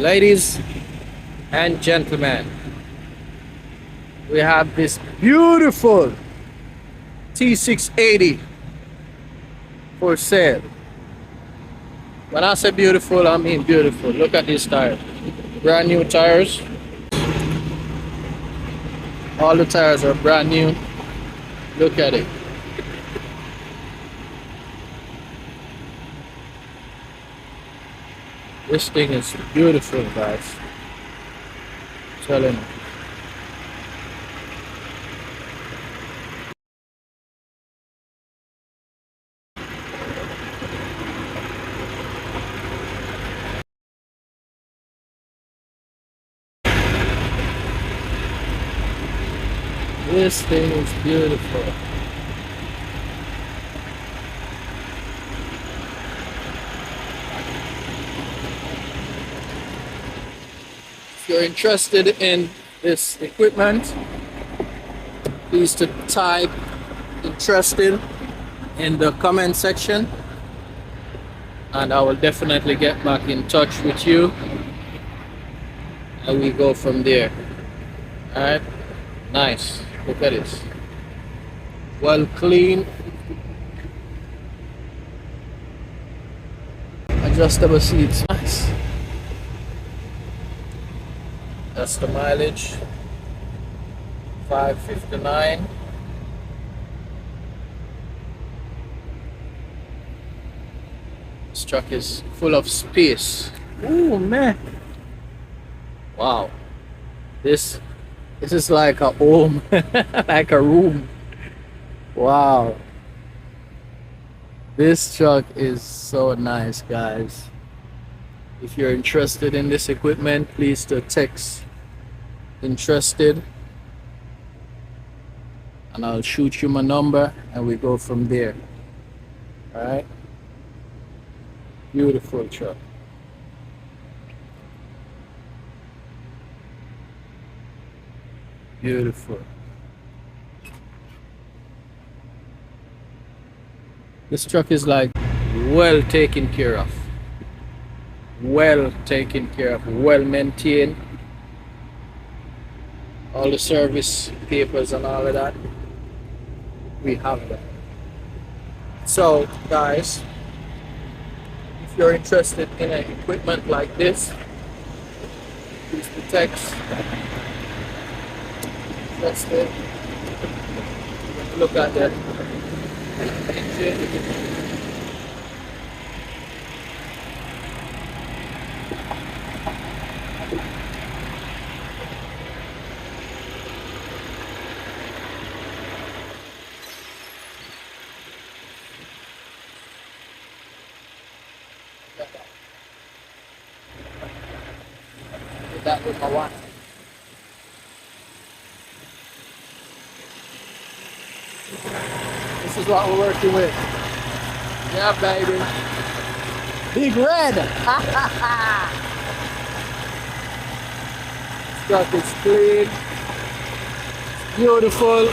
Ladies and gentlemen, we have this beautiful t680 for sale. When I say beautiful, I mean beautiful. Look at these tires. Brand new tires. All the tires are brand new. Look at it. This thing is beautiful, guys. I'm telling you. This thing is beautiful. If you're interested in this equipment, please to type interested in the comment section and I will definitely get back in touch with you and we go from there. Alright, nice. Look at this. Well clean. Adjustable seats. Nice. That's the mileage. 559. This truck is full of space. Ooh, man. Wow. This is like a home, like a room. Wow. This truck is so nice, guys. If you're interested in this equipment, please to text interested and I'll shoot you my number and we go from there. All right. Beautiful truck. Beautiful. This truck is like well taken care of. Well taken care of, well maintained. All the service papers and all of that, we have that. So guys, if you're interested in an equipment like this, please to text interested. Look at that engine. That with my wife. This is what we're working with. Yeah, baby. Big red. This truck is clean. It's beautiful.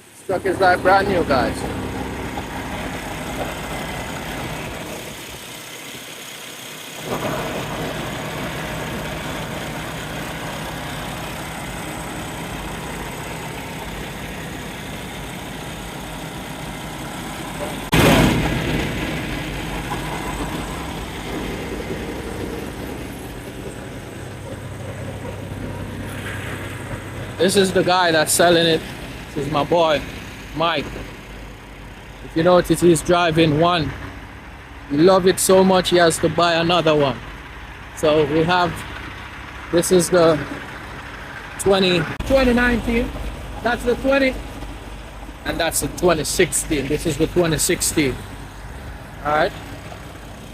This truck is like brand new, guys. This is the guy that's selling it. This is my boy, Mike. If you notice, he's driving one. He loves it so much he has to buy another one. So we have, this is the 2019. That's the 20. And that's the 2016. This is the 2016. Alright.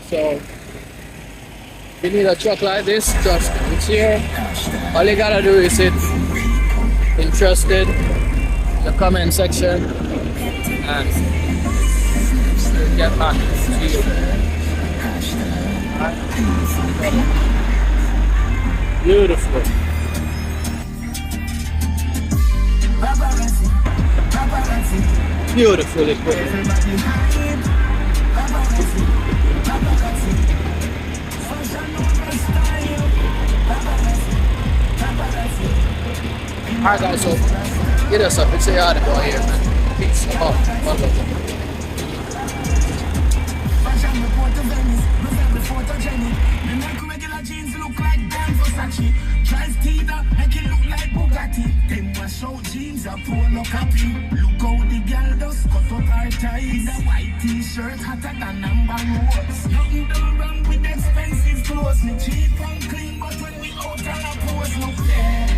So if you need a truck like this, just it's here. All you gotta do is hit interested in the comment section and we'll get back to you. Right. Beautiful. Beautiful equipment. Alright guys, so get us up. It's a yard down here, man. Peace. Drive Tina, make it look like Bugatti. Them wash out jeans, a polo copy. Look how the girl does cut up her ties. With a white t-shirt, hotter than number roads. Nothing done wrong with expensive clothes. Me cheap and clean, but when we out on a pose, look there.